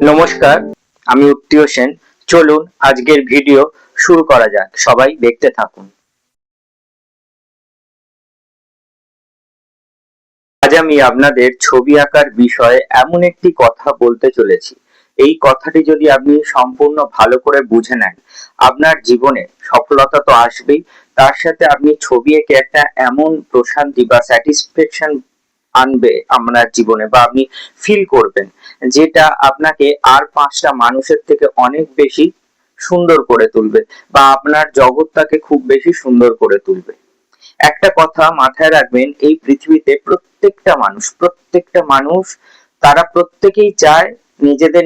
নমস্কার, আমি উত্তীয় সেন। চলুন আজকের ভিডিও শুরু করা যাক। সবাই দেখতে থাকুন। আজ আমি আপনাদের ছবি আঁকার বিষয়ে এমন একটি কথা বলতে চলেছি। এই কথাটি যদি আপনি সম্পূর্ণ ভালো করে বুঝে নেন, আপনার জীবনে সফলতা তো আসবেই, তার সাথে আপনি ছবি এঁকে একটা এমন প্রশান্তি বা স্যাটিসফ্যাকশন আনবে আপনার জীবনে, বা আপনি ফিল করবেন, যেটা আপনাকে আর 5টা মানুষের থেকে অনেক বেশি সুন্দর করে তুলবে, বা আপনার জগৎটাকে খুব বেশি সুন্দর করে তুলবে। একটা কথা মাথায় রাখবেন, এই পৃথিবীতে প্রত্যেকটা মানুষ তারা প্রত্যেকেই চায়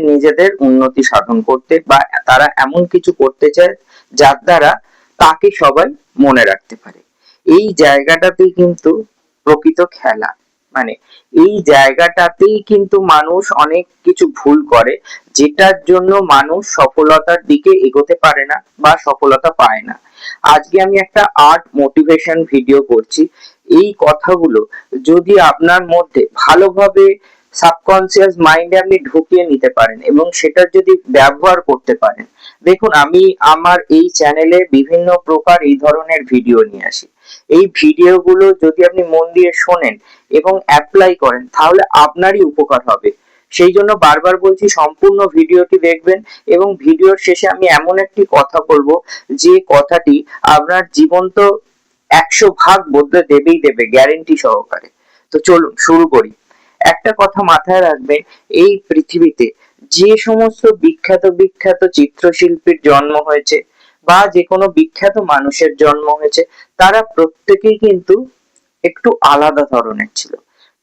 নিজেদের উন্নতি সাধন করতে, বা তারা এমন কিছু করতে চায় যার দ্বারা তাকে সবাই মনে রাখতে পারে। এই জায়গাটাতেই কিন্তু প্রকৃত খেলা, মানে এই জায়গাটাতেই কিন্তু মানুষ অনেক কিছু ভুল করে, যেটার জন্য মানুষ সফলতার দিকে এগোতে পারে না বা সফলতা পায় না। আজকে আমি একটা আর্ট মোটিভেশন ভিডিও করছি। এই কথাগুলো যদি আপনার মধ্যে ভালোভাবে সাবকনসিয়াস মাইন্ডে আপনি ঢুকিয়ে নিতে পারেন এবং সেটা যদি ব্যবহার করতে পারেন, দেখুন আমি আমার এই চ্যানেলে বিভিন্ন প্রকার এই ধরনের ভিডিও নিয়ে আসি। এই ভিডিওগুলো যদি আপনি মন দিয়ে শোনেন এবং অ্যাপ্লাই করেন, তাহলে আপনারই উপকার হবে। সেই জন্য বারবার বলছি, সম্পূর্ণ ভিডিওটি দেখবেন এবং ভিডিওর শেষে আমি এমন একটি কথা বলবো, যে কথাটি আপনার জীবন তো 100 ভাগ বদলে দেবে, গ্যারেন্টি সহকারে। তো চলুন শুরু করি। একটা কথা মাথায় রাখবেন, এই পৃথিবীতে যে সমস্ত বিখ্যাত চিত্রশিল্পীর জন্ম হয়েছে বা যে কোনো বিখ্যাত মানুষের জন্ম হয়েছে, তারা প্রত্যেকেই কিন্তু একটু আলাদা ধরনের ছিল।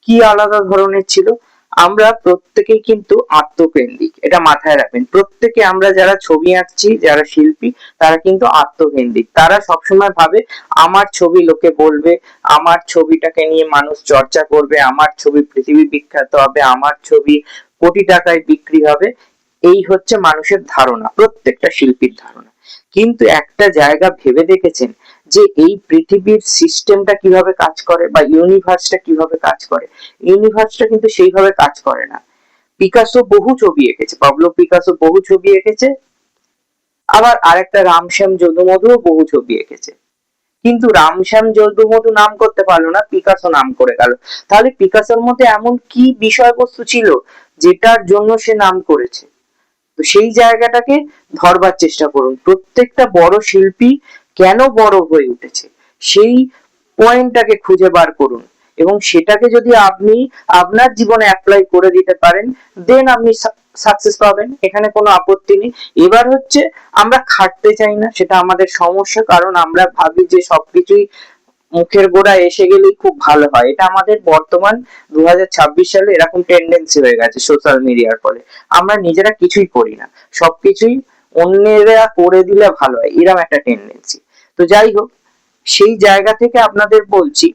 কি আলাদা ধরনের ছিল? আমরা প্রত্যেকেই কিন্তু আত্মকেন্দ্রিক, এটা মাথায় রাখবেন। প্রত্যেকে আমরা যারা ছবি আঁকছি, যারা শিল্পী, তারা কিন্তু আত্মকেন্দ্রিক। তারা সবসময় ভাবে আমার ছবি লোকে বলবে, আমার ছবিটাকে নিয়ে মানুষ চর্চা করবে, আমার ছবি পৃথিবী বিখ্যাত হবে, আমার ছবি কোটি টাকায় বিক্রি হবে। এই হচ্ছে মানুষের ধারণা, প্রত্যেকটা শিল্পীর ধারণা। কিন্তু একটা জায়গা ভেবে দেখেছেন যে এই পৃথিবীর সিস্টেমটা কিভাবে কাজ করে, বা ইউনিভার্সটা কিভাবে কাজ করে? ইউনিভার্সটা কিন্তু সেইভাবে কাজ করে না। পিকাসো বহু ছবি এঁকেছে, পাবলো পিকাসো বহু ছবি এঁকেছে, আবার আরেকটা রামশ্যাম যদুমধুও বহু ছবি এঁকেছে, কিন্তু রামশ্যাম যদুমধু নাম করতে পারলো না, পিকাসো নাম করে গেল। তাহলে পিকাসোর মধ্যে এমন কি বিষয়বস্তু ছিল যেটার জন্য সে নাম করেছে? তো সেই জায়গাটাকে ধরবার চেষ্টা করুন। প্রত্যেকটা বড় শিল্পী কেন বড় হয়ে উঠেছে, সেই পয়েন্টটাকে খুঁজে বার করুন, এবং সেটাকে যদি আপনি আপনার জীবনে অ্যাপ্লাই করে দিতে পারেন, দেন আপনি সাকসেস পাবেন, এখানে কোনো আপত্তি নেই। এবার হচ্ছে আমরা খাটতে চাই না, সেটা আমাদের সমস্যা, কারণ আমরা ভাবি যে সবকিছুই মুখের গোড়ায় এসে গেলেই খুব ভালো হয়। এটা আমাদের বর্তমান 2026 সালে এরকম টেন্ডেন্সি হয়ে গেছে সোশ্যাল মিডিয়ার ফলে। আমরা নিজেরা কিছুই করি না, সবকিছুই অন্যেরা করে দিলে ভালো হয়, এরকম একটা টেন্ডেন্সি। তো যাই হোক, সেই জায়গা থেকে আপনাদের বলছি,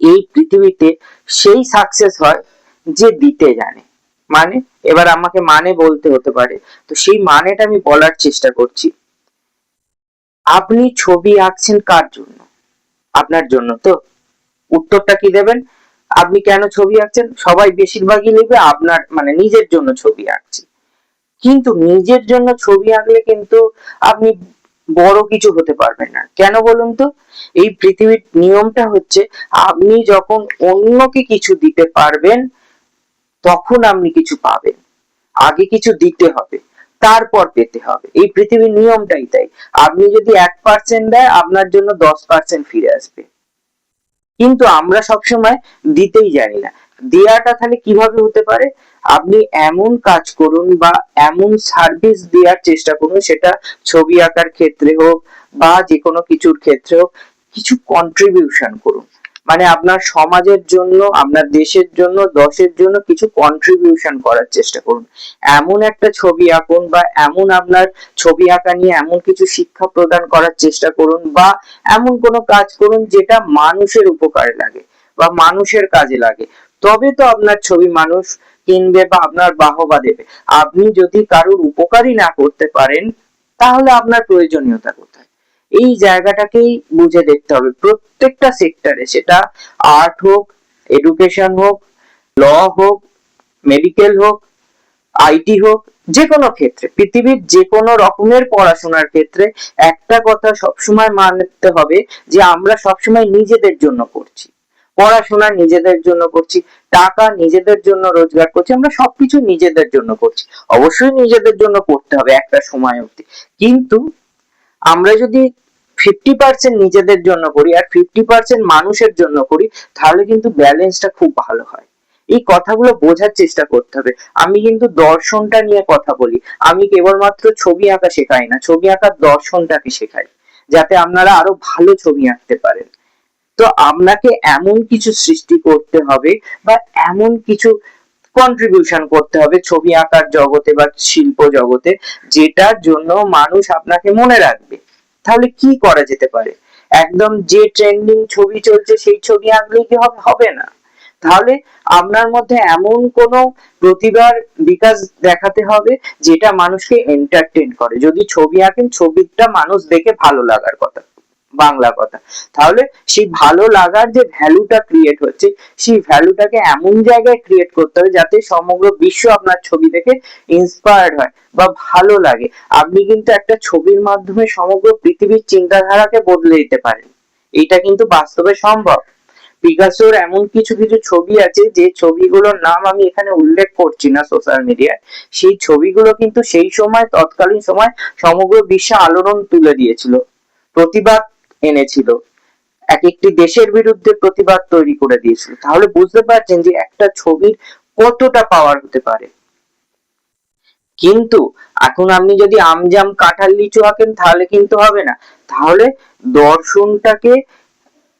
এই পৃথিবীতে সেই সাকসেস হয় যে দিতে জানে। মানে এবার আমাকে মানে বলতে হতে পারে, তো সেই মানেটা আমি বলার চেষ্টা করছি। আপনি ছবি আঁকছেন কার জন্য? আপনার জন্য তো? উত্তরটা কি দেবেন? আপনি কেন ছবি আঁকছেন, সবাই বেশিরভাগই নেবে আপনার মানে নিজের জন্য ছবি আঁকছি। কিন্তু নিজের জন্য ছবি আঁকলে কিন্তু আপনি বড় কিছু হতে পারবেন না। কেন বলুন তো? এই পৃথিবীর নিয়মটা হচ্ছে, আপনি যখন অন্যকে কিছু দিতে পারবেন, তখন আপনি কিছু পাবেন। আগে কিছু দিতে হবে, তারপর পেতে হবে। এই পৃথিবীর নিয়মটাই তাই। আপনি যদি 1% দেয়, আপনার জন্য 10% ফিরে আসবে। কিন্তু আমরা সবসময় দিতেই জানি না। দেয়াটা তাহলে কিভাবে হতে পারে? আপনি এমন কাজ করুন বা এমন সার্ভিস দেওয়ার চেষ্টা করুন, সেটা ছবি আঁকার ক্ষেত্রে হোক বা যে কোনো কিছুর ক্ষেত্রে হোক, কিছু কন্ট্রিবিউশন করুন। মানে আপনার সমাজের জন্য, আপনার দেশের জন্য, দশের জন্য কিছু কন্ট্রিবিউশন করার চেষ্টা করুন। এমন একটা ছবি আঁকুন, বা এমন আপনার ছবি আঁকা নিয়ে এমন কিছু শিক্ষা প্রদান করার চেষ্টা করুন, বা এমন কোনো কাজ করুন যেটা মানুষের উপকারে লাগে বা মানুষের কাজে লাগে। তবে তো আপনার ছবি মানুষ কিনবে বা আপনার বাহবা দেবে। আপনি যদি কারোর উপকারই না করতে পারেন, তাহলে আপনার প্রয়োজনীয়তা কোথায়? এই জায়গাটাকেই বুঝে দেখতে হবে প্রত্যেকটা সেক্টরে, সেটা আর্ট হোক, এডুকেশন হোক, ল হোক, মেডিকেল হোক, আইটি হোক, যে কোনো ক্ষেত্রে, পৃথিবীর যে কোনো রকমের পড়াশোনার ক্ষেত্রে একটা কথা সবসময় মানতে হবে যে আমরা সবসময় নিজেদের জন্য করছি, পড়াশোনা নিজেদের জন্য করছি, টাকা নিজেদের জন্য রোজগার করছি, আমরা সবকিছু নিজেদের জন্য করছি। অবশ্যই নিজেদের জন্য করতে হবে একটা সময় অবধি, কিন্তু আমরা যদি 50% নিজেদের জন্য করি আর 50% মানুষের জন্য করি, তাহলে কিন্তু ব্যালেন্সটা খুব ভালো হয়। এই কথাগুলো বোঝার চেষ্টা করতে হবে। আমি কিন্তু দর্শনটা নিয়ে কথা বলি, আমি কেবলমাত্র ছবি আঁকা শেখাই না, ছবি আঁকার দর্শনটাকে শেখাই, যাতে আপনারা আরো ভালো ছবি আঁকতে পারেন। তো আপনাকে এমন কিছু সৃষ্টি করতে হবে বা এমন কিছু কন্ট্রিবিউশন করতে হবে ছবি আঁকার জগতে বা শিল্প জগতে, যেটার জন্য মানুষ আপনাকে মনে রাখবে। তাহলে কি করা যেতে পারে? একদম যে ট্রেন্ডিং ছবি চলছে সেই ছবি আঁকলেই কি হবে? না। তাহলে আপনার মধ্যে এমন কোন প্রতিভার বিকাশ দেখাতে হবে যেটা মানুষকে এন্টারটেইন করে। যদি ছবি আঁকেন, ছবিটা মানুষ দেখে ভালো লাগার কথা, বাংলা কথা। তাহলে সেই ভালো লাগার যে ভ্যালুটা ক্রিয়েট হচ্ছে, সেই ভ্যালুটাকে এমন জায়গায় ক্রিয়েট করতে হবে যাতে সমগ্র বিশ্ব আপনার ছবি দেখে ইন্সপায়ার্ড হয় বা ভালো লাগে। আপনি কিন্তু একটা ছবির মাধ্যমে সমগ্র পৃথিবীর চিন্তাধারাকে বদলে দিতে পারেন, এটা কিন্তু বাস্তবে সম্ভব। পিকাসোর এমন কিছু কিছু ছবি আছে যে ছবিগুলোর নাম আমি এখানে উল্লেখ করছি না সোশ্যাল মিডিয়ায়, সেই ছবিগুলো কিন্তু সেই সময়, তৎকালীন সময় সমগ্র বিশ্বে আলোড়ন তুলে দিয়েছিল, প্রতিবাদ এনেছিল, এক একটি দেশের বিরুদ্ধে প্রতিবাদ তৈরি করে দিয়েছিল। তাহলে বুঝতে পারছেন যে একটা ছবির কতটা পাওয়ার হতে পারে। কিন্তু এখন আপনি যদি আমজাম কাঁঠাল লিচু আঁকেন তাহলে কিন্তু হবে না, তাহলে দর্শনটাকে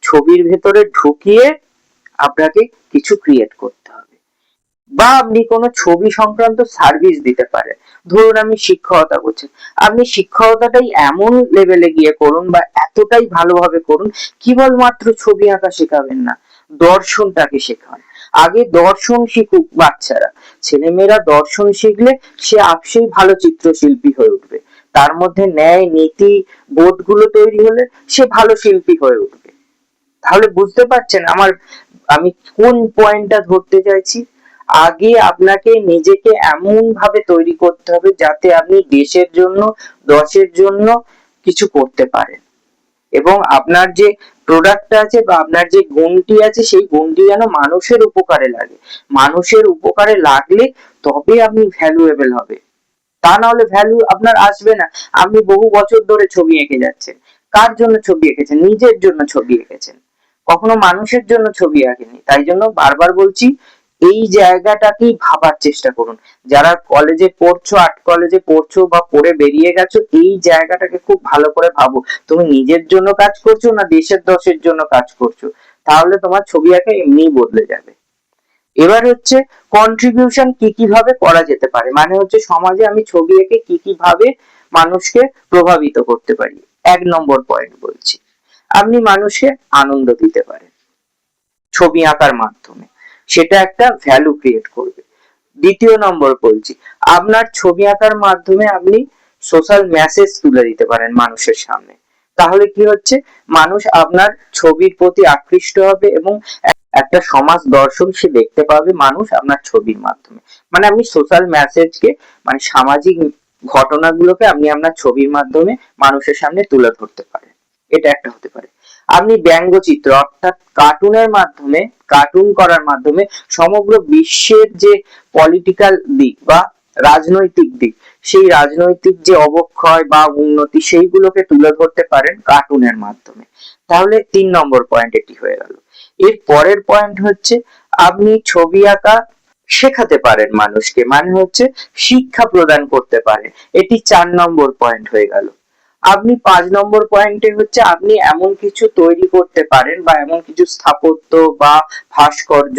ছবির ভেতরে ঢুকিয়ে আপনাকে কিছু ক্রিয়েট করতে হবে, বা আপনি কোনো ছবি সংক্রান্ত সার্ভিস দিতে পারেন। ধরুন আমি শিক্ষকতা করছি, আপনি শিক্ষকতাটাই এমন লেভেলে গিয়ে করুন বা এতটাই ভালোভাবে করুন, কেবলমাত্র ছবি আঁকা শেখাবেন না, দর্শনটাকে শেখান। আগে দর্শন শিখুক বাচ্চারা, ছেলেমেয়েরা দর্শন শিখলে সে আপসেই ভালো চিত্রশিল্পী হয়ে উঠবে, তার মধ্যে ন্যায় নীতি বোধগুলো তৈরি হলে সে ভালো শিল্পী হয়ে উঠবে। তাহলে বুঝতে পারছেন আমি কোন পয়েন্টটা ধরতে চাইছি? আগে আপনাকে নিজেকে এমন ভাবে তৈরি করতে হবে যাতে আপনি দেশের জন্য, দশের জন্য কিছু করতে পারেন, এবং আপনার যে প্রোডাক্টটা আছে বা আপনার যে গুণটি আছে সেই গুণটি যেন মানুষের উপকারে লাগে। মানুষের উপকারে লাগলে তবে আপনি ভ্যালুয়েবল হবে, তা না হলে ভ্যালু আপনার আসবে না। আপনি বহু বছর ধরে ছবি এঁকে যাচ্ছেন, কার জন্য ছবি এঁকেছেন? নিজের জন্য ছবি এঁকেছেন, কখনো মানুষের জন্য ছবি আঁকেনি। তাই জন্য বারবার বলছি, এই জায়গাটাকেই ভাবার চেষ্টা করুন। যারা কলেজে পড়ছো, আর্ট কলেজে পড়ছো বা পড়ে বেরিয়ে গেছো, এই জায়গাটাকে খুব ভালো করে ভাবো, তুমি নিজের জন্য কাজ করছো না দেশের দশের জন্য কাজ করছো, তাহলে তোমার ছবি আঁকা এমনিই বদলে যাবে। এবার হচ্ছে কন্ট্রিবিউশন কি কি ভাবে করা যেতে পারে, মানে হচ্ছে সমাজে আমি ছবি এঁকে কি কি ভাবে মানুষকে প্রভাবিত করতে পারি। 1 নম্বর পয়েন্ট বলছি, আপনি মানুষকে আনন্দ দিতে পারেন ছবি আঁকার মাধ্যমে, সেটা একটা ভ্যালু ক্রিয়েট করবে। 2 নম্বর বলছি, আপনার ছবি আঁকার মাধ্যমে আপনি সোশ্যাল মেসেজ তুলে দিতে পারেন মানুষের সামনে। তাহলে কি হচ্ছে, মানুষ আপনার ছবির প্রতি আকৃষ্ট হবে এবং একটা সমাজ দর্শন সে দেখতে পাবে মানুষ আপনার ছবির মাধ্যমে। মানে আপনি সোশ্যাল মেসেজকে, মানে সামাজিক ঘটনাগুলোকে আপনি আপনার ছবির মাধ্যমে মানুষের সামনে তুলে ধরতে পারেন, এটা একটা হতে পারে। আপনি ব্যঙ্গচিত্র অর্থাৎ কার্টুনের মাধ্যমে, কার্টুন করার মাধ্যমে সমগ্র বিশ্বের যে পলিটিক্যাল দিক বা রাজনৈতিক দিক, সেই রাজনৈতিক যে অবক্ষয় বা উন্নতি সেইগুলোকে তুলে ধরতে পারেন কার্টুনের মাধ্যমে। তাহলে 3 নম্বর পয়েন্ট এটি হয়ে গেল। এর পরের পয়েন্ট হচ্ছে আপনি ছবি আঁকা শেখাতে পারেন মানুষকে, মানে হচ্ছে শিক্ষা প্রদান করতে পারেন, এটি 4 নম্বর পয়েন্ট হয়ে গেল। আপনি 5 নম্বর পয়েন্টে হচ্ছে আপনি এমন কিছু তৈরি করতে পারেন বা এমন কিছু স্থাপত্য বা ভাস্কর্য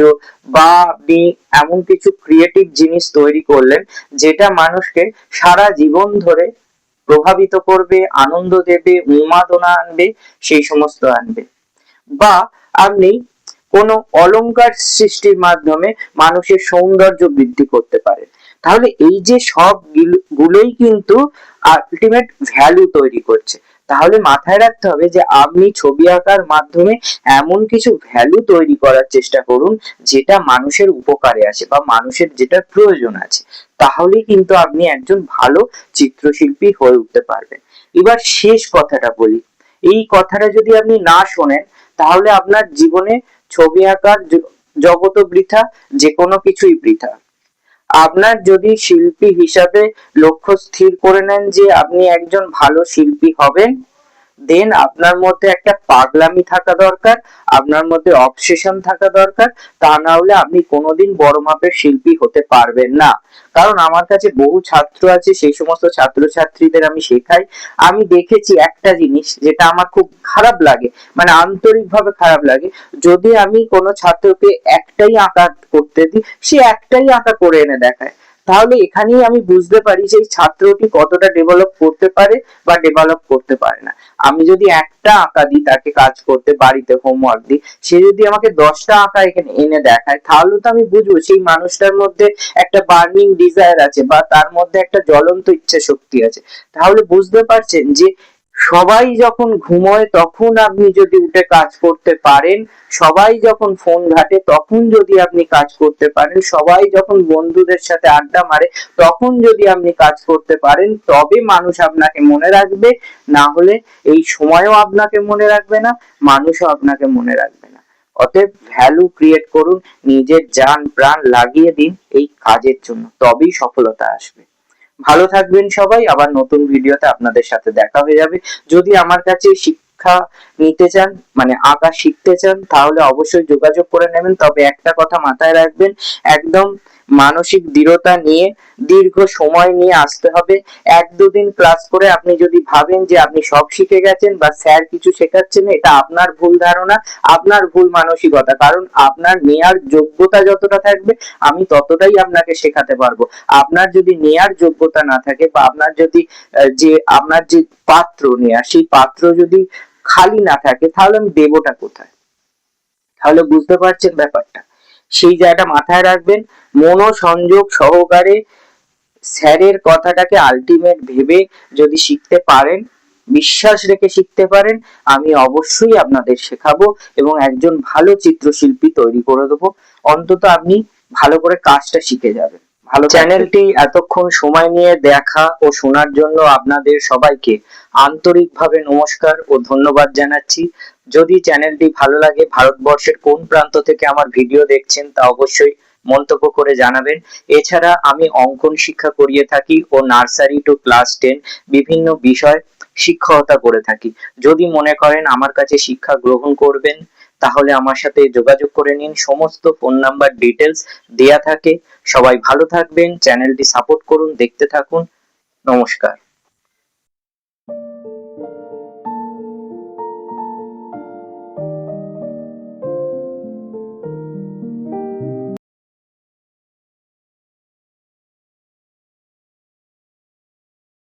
বা আপনি এমন কিছু ক্রিয়েটিভ জিনিস তৈরি করলেন যেটা মানুষকে সারা জীবন ধরে প্রভাবিত করবে, আনন্দ দেবে, উন্মাদনা আনবে, সেই সমস্ত আনবে। বা আপনি কোনো অলংকার সৃষ্টির মাধ্যমে মানুষের সৌন্দর্য বৃদ্ধি করতে পারেন। তাহলে এই যে সব গুলোই কিন্তু আলটিমেট ভ্যালু তৈরি করছে। তাহলে মাথায় রাখতে হবে যে আপনি ছবি আঁকার মাধ্যমে এমন কিছু ভ্যালু তৈরি করার চেষ্টা করুন যেটা মানুষের উপকারে আসে বা মানুষের যেটা প্রয়োজন আছে, তাহলেই কিন্তু আপনি একজন ভালো চিত্রশিল্পী হয়ে উঠতে পারবেন। এবার শেষ কথাটা বলি, এই কথাটা যদি আপনি না শোনেন তাহলে আপনার জীবনে ছবি আঁকার জগত বৃথা, যে কোনো কিছুই বৃথা। আপনার যদি শিল্পী হিসাবে লক্ষ্য স্থির করে নেন যে আপনি একজন ভালো শিল্পী হবেন, দেন আপনার মধ্যে একটা পাগলামি থাকা দরকার, আপনার মধ্যে অবসেশন থাকা দরকার, তা না হলে আপনি কোনোদিন বড় মাপের শিল্পী হতে পারবেন না। কারণ আমার কাছে বহু ছাত্র আছে, সেই সমস্ত ছাত্রছাত্রীদের আমি শেখাই, আমি দেখেছি একটা জিনিস যেটা আমার খুব খারাপ লাগে, মানে আন্তরিকভাবে খারাপ লাগে, যদি আমি কোনো ছাত্রকে একটাই আঁকা করতে দিই, সে একটাই আঁকা করে এনে দেখায়, তাহলে এখানেই আমি বুঝতে পারি যে এই ছাত্রটি কতটা ডেভেলপ করতে পারে বা ডেভেলপ করতে পারে না। আমি যদি একটা আঁকা দিই তাকে কাজ করতে, বাড়িতে হোমওয়ার্ক দিই, সে যদি আমাকে 10টা আঁকা এখানে এনে দেখায়, তাহলে তো আমি বুঝবো সেই মানুষটার মধ্যে একটা বার্নিং ডিজায়ার আছে বা তার মধ্যে একটা জ্বলন্ত ইচ্ছা শক্তি আছে। তাহলে বুঝতে পারছেন যে সবাই যখন ঘুমোয় তখন আপনি যদি উঠে কাজ করতে পারেন, সবাই যখন ফোন ঘাটে তখন যদি আপনি কাজ করতে পারেন, সবাই যখন বন্ধুদের সাথে আড্ডা মারে তখন যদি আপনি কাজ করতে পারেন, তবে মানুষ আপনাকে মনে রাখবে, না হলে এই সময়ও আপনাকে মনে রাখবে না, মানুষও আপনাকে মনে রাখবে না। অতএব ভ্যালু ক্রিয়েট করুন, নিজের জান প্রাণ লাগিয়ে দিন এই কাজের জন্য, তবেই সফলতা আসবে। ভালো থাকবেন সবাই, আবার নতুন ভিডিওতে আপনাদের সাথে দেখা হয়ে যাবে। যদি আমার কাছে শিক্ষা নিতে চান, মানে আঁকা শিখতে চান, তাহলে অবশ্যই যোগাযোগ করে নেবেন। তবে একটা কথা মাথায় রাখবেন, একদম মানসিক দৃঢ়তা নিয়ে দীর্ঘ সময় নিয়ে আসতে হবে। 1-2 দিন ক্লাস করে আপনি যদি ভাবেন যে আপনি সব শিখে গেছেন বা স্যার কিছু শেখাচ্ছেন, এটা আপনার ভুল ধারণা, আপনার ভুল মানসিকতা। কারণ আপনার নেয়ার যোগ্যতা যতটা থাকবে আমি ততটাই আপনাকে শেখাতে পারবো। আপনার যদি নেয়ার যোগ্যতা না থাকে বা আপনার যদি আপনার যে পাত্র নেয়া, সেই পাত্র যদি খালি না থাকে, তাহলে আমি দেবটা কোথায়? তাহলে বুঝতে পারছেন ব্যাপারটা? সেই জায়গাটা মাথায় রাখবেন, মনোসংযোগ সহকারে স্যারের কথাটাকে আলটিমেট ভেবে যদি শিখতে পারেন, বিশ্বাস রেখে শিখতে পারেন, আমি অবশ্যই আপনাদের শেখাবো এবং একজন ভালো চিত্রশিল্পী তৈরি করে দেবো। অন্তত আপনি ভালো করে কাজটা শিখে যাবেন। ভালো চ্যানেলটি এতক্ষণ সময় নিয়ে দেখা ও শোনার জন্য আপনাদের সবাইকে আন্তরিকভাবে নমস্কার ও ধন্যবাদ জানাচ্ছি। যদি চ্যানেলটি ভালো লাগে, ভারতবর্ষের কোন প্রান্ত থেকে আমার ভিডিও দেখছেন তা অবশ্যই মন্তব্য করে জানাবেন। এছাড়া আমি অঙ্কন শিক্ষা করিয়ে থাকি ও নার্সারি টু ক্লাস 10 বিভিন্ন বিষয় শিক্ষকতা করে থাকি। যদি মনে করেন আমার কাছে শিক্ষা গ্রহণ করবেন, তাহলে আমার সাথে যোগাযোগ করে নিন, সমস্ত ফোন নাম্বার ডিটেলস দেয়া থাকে। সবাই ভালো থাকবেন, চ্যানেলটি সাপোর্ট করুন, দেখতে থাকুন। নমস্কার।